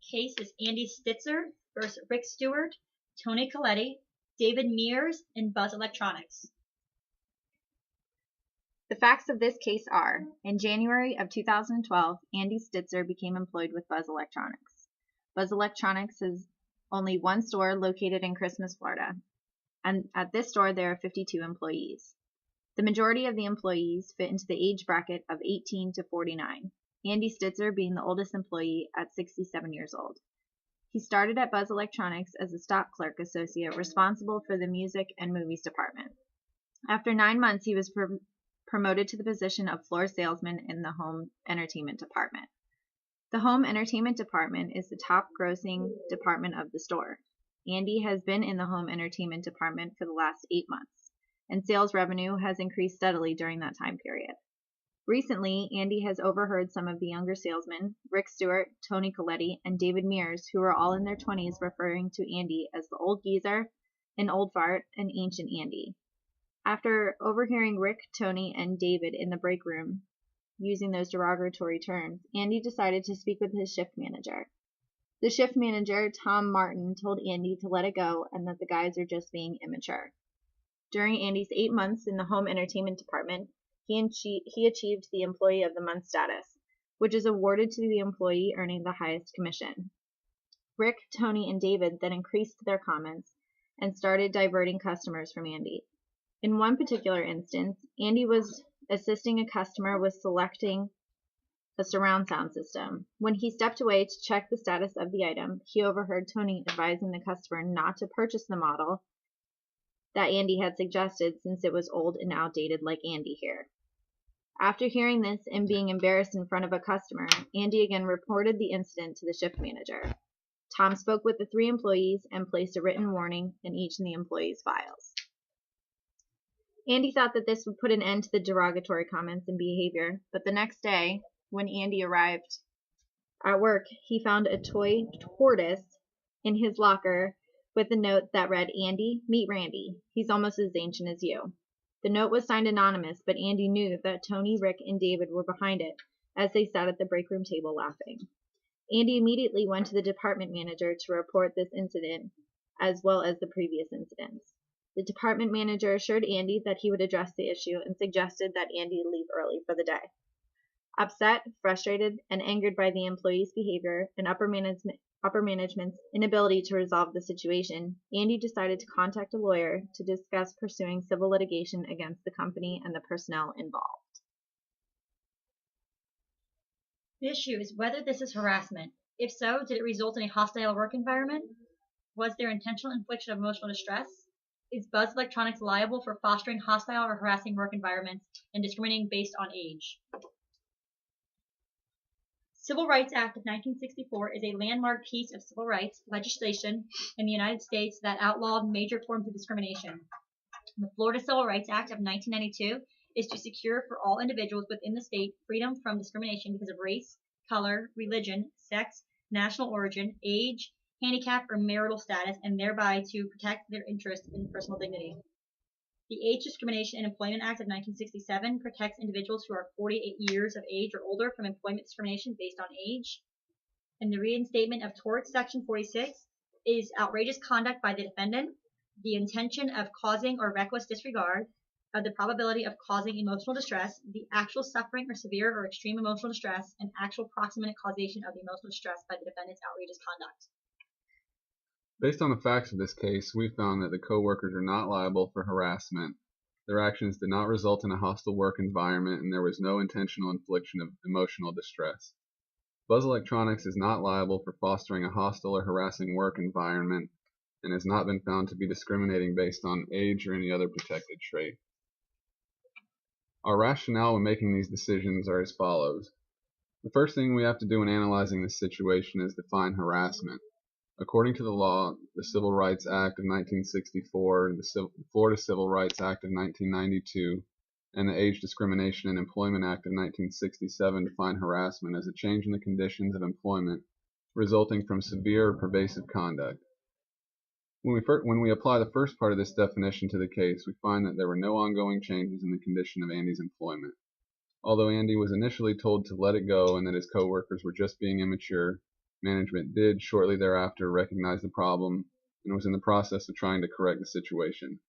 case is Andy Stitzer versus Rick Stewart, Tony Coletti, David Mears, and Buzz Electronics. The facts of this case are, in January of 2012, Andy Stitzer became employed with Buzz Electronics. Buzz Electronics is only one store located in Christmas, Florida, and at this store there are 52 employees. The majority of the employees fit into the age bracket of 18 to 49, Andy Stitzer being the oldest employee at 67 years old. He started at Buzz Electronics as a stock clerk associate responsible for the music and movies department. After 9 months, he was promoted to the position of floor salesman in the home entertainment department. The home entertainment department is the top grossing department of the store. Andy has been in the home entertainment department for the last 8 months, and sales revenue has increased steadily during that time period. Recently, Andy has overheard some of the younger salesmen, Rick Stewart, Tony Coletti, and David Mears, who are all in their 20s, referring to Andy as the old geezer, an old fart, and ancient Andy. After overhearing Rick, Tony, and David in the break room using those derogatory terms, Andy decided to speak with his shift manager. The shift manager, Tom Martin, told Andy to let it go and that the guys are just being immature. During Andy's 8 months in the home entertainment department, he achieved the Employee of the Month status, which is awarded to the employee earning the highest commission. Rick, Tony, and David then increased their comments and started diverting customers from Andy. In one particular instance, Andy was assisting a customer with selecting a surround sound system. When he stepped away to check the status of the item, he overheard Tony advising the customer not to purchase the model that Andy had suggested since it was old and outdated like Andy here. After hearing this and being embarrassed in front of a customer, Andy again reported the incident to the shift manager. Tom spoke with the 3 employees and placed a written warning in each of the employees' files. Andy thought that this would put an end to the derogatory comments and behavior, but the next day, when Andy arrived at work, he found a toy tortoise in his locker with a note that read, "Andy, meet Randy. He's almost as ancient as you." The note was signed anonymous, but Andy knew that Tony, Rick, and David were behind it as they sat at the break room table laughing. Andy immediately went to the department manager to report this incident as well as the previous incidents. The department manager assured Andy that he would address the issue and suggested that Andy leave early for the day. Upset, frustrated, and angered by the employee's behavior and upper management's inability to resolve the situation, Andy decided to contact a lawyer to discuss pursuing civil litigation against the company and the personnel involved. The issue is whether this is harassment. If so, did it result in a hostile work environment? Was there intentional infliction of emotional distress? Is Buzz Electronics liable for fostering hostile or harassing work environments and discriminating based on age? Civil Rights Act of 1964 is a landmark piece of civil rights legislation in the United States that outlawed major forms of discrimination. The Florida Civil Rights Act of 1992 is to secure for all individuals within the state freedom from discrimination because of race, color, religion, sex, national origin, age, handicap, or marital status, and thereby to protect their interests in personal dignity. The Age Discrimination and Employment Act of 1967 protects individuals who are 48 years of age or older from employment discrimination based on age. And the Reinstatement of Torts, Section 46, is outrageous conduct by the defendant, the intention of causing or reckless disregard of the probability of causing emotional distress, the actual suffering or severe or extreme emotional distress, and actual proximate causation of the emotional distress by the defendant's outrageous conduct. Based on the facts of this case, we found that the co-workers are not liable for harassment. Their actions did not result in a hostile work environment, and there was no intentional infliction of emotional distress. Buzz Electronics is not liable for fostering a hostile or harassing work environment and has not been found to be discriminating based on age or any other protected trait. Our rationale when making these decisions are as follows. The first thing we have to do in analyzing this situation is define harassment. According to the law, the Civil Rights Act of 1964, the Florida Civil Rights Act of 1992, and the Age Discrimination and Employment Act of 1967 define harassment as a change in the conditions of employment resulting from severe or pervasive conduct. When we apply the first part of this definition to the case, we find that there were no ongoing changes in the condition of Andy's employment. Although Andy was initially told to let it go and that his co-workers were just being immature, Management did shortly thereafter recognize the problem and was in the process of trying to correct the situation.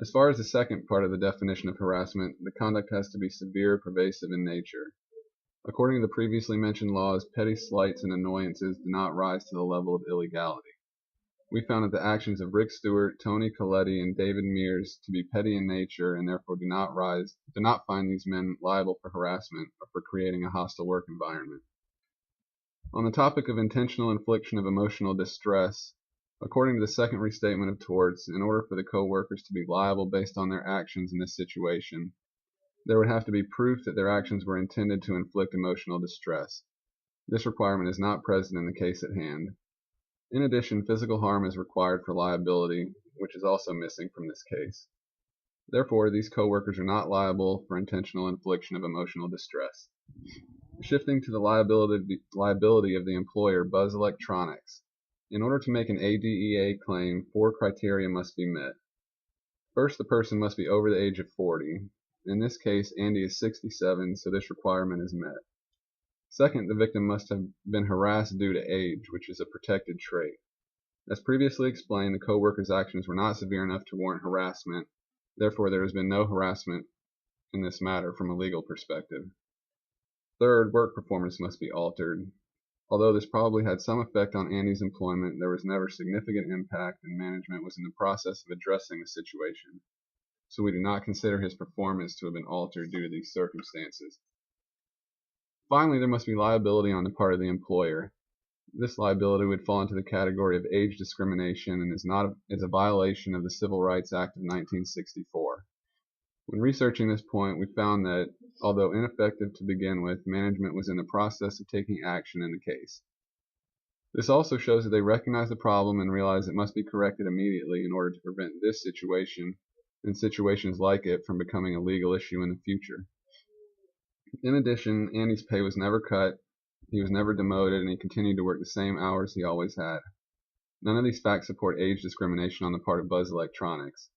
As far as the second part of the definition of harassment, the conduct has to be severe, pervasive in nature. According to the previously mentioned laws, petty slights and annoyances do not rise to the level of illegality. We found that the actions of Rick Stewart, Tony Coletti, and David Mears to be petty in nature and therefore do not find these men liable for harassment or for creating a hostile work environment. On the topic of intentional infliction of emotional distress, according to the second restatement of torts, in order for the co-workers to be liable based on their actions in this situation, there would have to be proof that their actions were intended to inflict emotional distress. This requirement is not present in the case at hand. In addition, physical harm is required for liability, which is also missing from this case. Therefore, these co-workers are not liable for intentional infliction of emotional distress. Shifting to the liability of the employer, Buzz Electronics. In order to make an ADEA claim, 4 criteria must be met. First, the person must be over the age of 40. In this case, Andy is 67, so this requirement is met. Second, the victim must have been harassed due to age, which is a protected trait. As previously explained, the co-worker's actions were not severe enough to warrant harassment. Therefore, there has been no harassment in this matter from a legal perspective. Third, work performance must be altered. Although this probably had some effect on Andy's employment, there was never significant impact, and management was in the process of addressing the situation. So we do not consider his performance to have been altered due to these circumstances. Finally, there must be liability on the part of the employer. This liability would fall into the category of age discrimination and is a violation of the Civil Rights Act of 1964. When researching this point, we found that, although ineffective to begin with, management was in the process of taking action in the case. This also shows that they recognize the problem and realize it must be corrected immediately in order to prevent this situation and situations like it from becoming a legal issue in the future. In addition, Andy's pay was never cut, he was never demoted, and he continued to work the same hours he always had. None of these facts support age discrimination on the part of Buzz Electronics.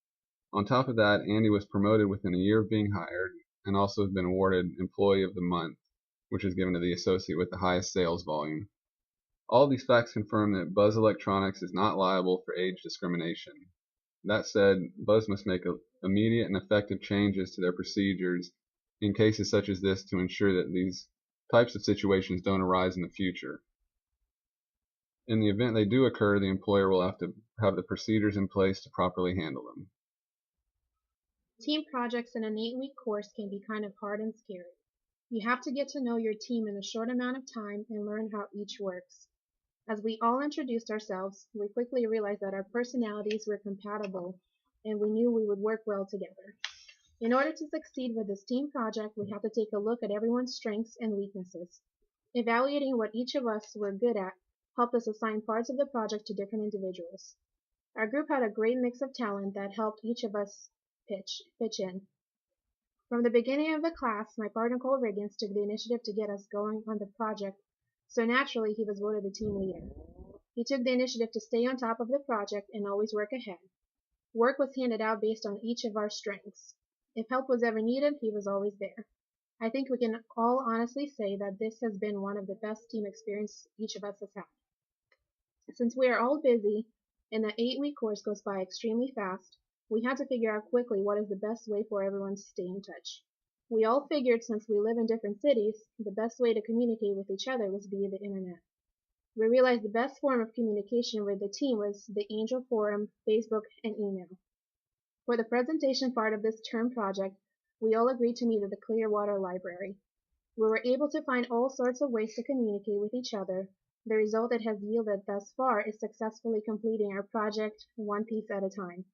On top of that, Andy was promoted within a year of being hired and also has been awarded Employee of the Month, which is given to the associate with the highest sales volume. All these facts confirm that Buzz Electronics is not liable for age discrimination. That said, Buzz must make immediate and effective changes to their procedures in cases such as this to ensure that these types of situations don't arise in the future. In the event they do occur, the employer will have to have the procedures in place to properly handle them. Team projects in an 8-week course can be kind of hard and scary. You have to get to know your team in a short amount of time and learn how each works. As we all introduced ourselves, we quickly realized that our personalities were compatible and we knew we would work well together. In order to succeed with this team project, we have to take a look at everyone's strengths and weaknesses. Evaluating what each of us were good at helped us assign parts of the project to different individuals. Our group had a great mix of talent that helped each of us pitch in. From the beginning of the class, my partner Cole Riggins took the initiative to get us going on the project, so naturally he was voted the team leader. He took the initiative to stay on top of the project and always work ahead. Work was handed out based on each of our strengths. If help was ever needed, he was always there. I think we can all honestly say that this has been one of the best team experiences each of us has had. Since we are all busy and the 8-week course goes by extremely fast, we had to figure out quickly what is the best way for everyone to stay in touch. We all figured since we live in different cities, the best way to communicate with each other was via the internet. We realized the best form of communication with the team was the Angel Forum, Facebook, and email. For the presentation part of this term project, we all agreed to meet at the Clearwater Library. We were able to find all sorts of ways to communicate with each other. The result it has yielded thus far is successfully completing our project one piece at a time.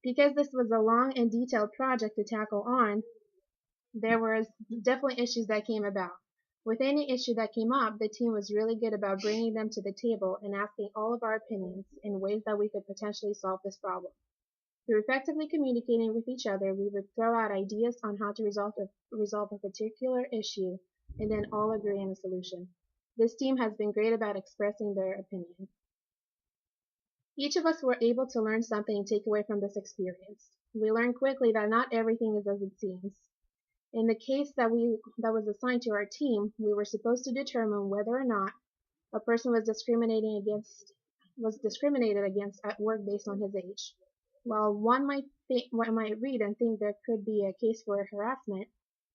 Because this was a long and detailed project to tackle on, there were definitely issues that came about. With any issue that came up, the team was really good about bringing them to the table and asking all of our opinions in ways that we could potentially solve this problem. Through effectively communicating with each other, we would throw out ideas on how to resolve a particular issue and then all agree on a solution. This team has been great about expressing their opinion. Each of us were able to learn something and take away from this experience. We learned quickly that not everything is as it seems. In the case that was assigned to our team, we were supposed to determine whether or not a person was discriminated against at work based on his age. While one might read and think there could be a case for harassment,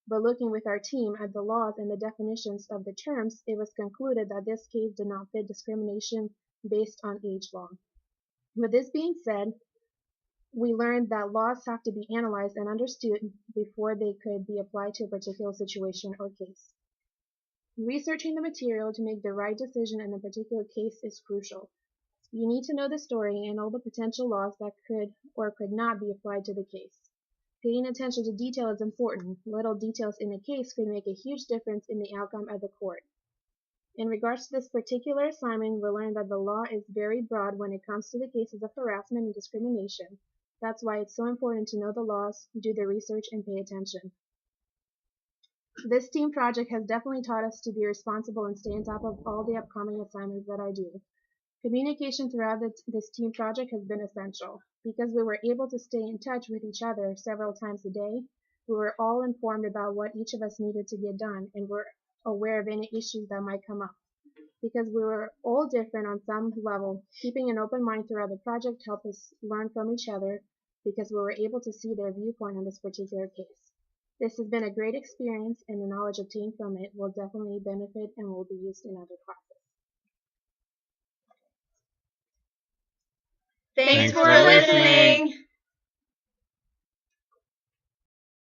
but looking with our team at the laws and the definitions of the terms, it was concluded that this case did not fit discrimination based on age law. With this being said, we learned that laws have to be analyzed and understood before they could be applied to a particular situation or case. Researching the material to make the right decision in a particular case is crucial. You need to know the story and all the potential laws that could or could not be applied to the case. Paying attention to detail is important. Little details in a case could make a huge difference in the outcome of the court. In regards to this particular assignment, we learned that the law is very broad when it comes to the cases of harassment and discrimination. That's why it's so important to know the laws, do the research, and pay attention. This team project has definitely taught us to be responsible and stay on top of all the upcoming assignments that I do. Communication throughout this team project has been essential. Because we were able to stay in touch with each other several times a day, we were all informed about what each of us needed to get done and were aware of any issues that might come up. Because we were all different on some level, keeping an open mind throughout the project helped us learn from each other because we were able to see their viewpoint on this particular case. This has been a great experience, and the knowledge obtained from it will definitely benefit and will be used in other classes. Thanks for listening.